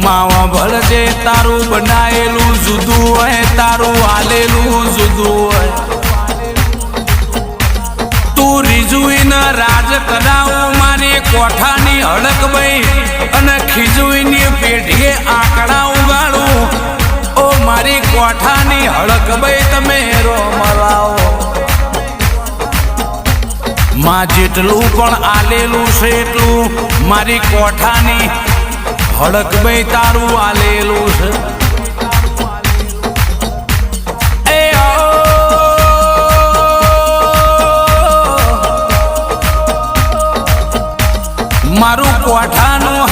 માવા ભળજે તારું બનાયેલું જુદું હોય, તારું હાલેલું જુદું હોય. તું રીઝુઈને રાજ કરાવું મારી કોઠાની હડક ભાઈ અને ખીજુઈની પેઢીએ આંકડા ઉગાડું. ઓ મારી કોઠાની હડક ભાઈ તમે રોમરાવો. માં જેટલું પણ આલેલું છે એટલું મારી કોઠાની હડક ભાઈ તારું આલેલું છે. મારું કોઠા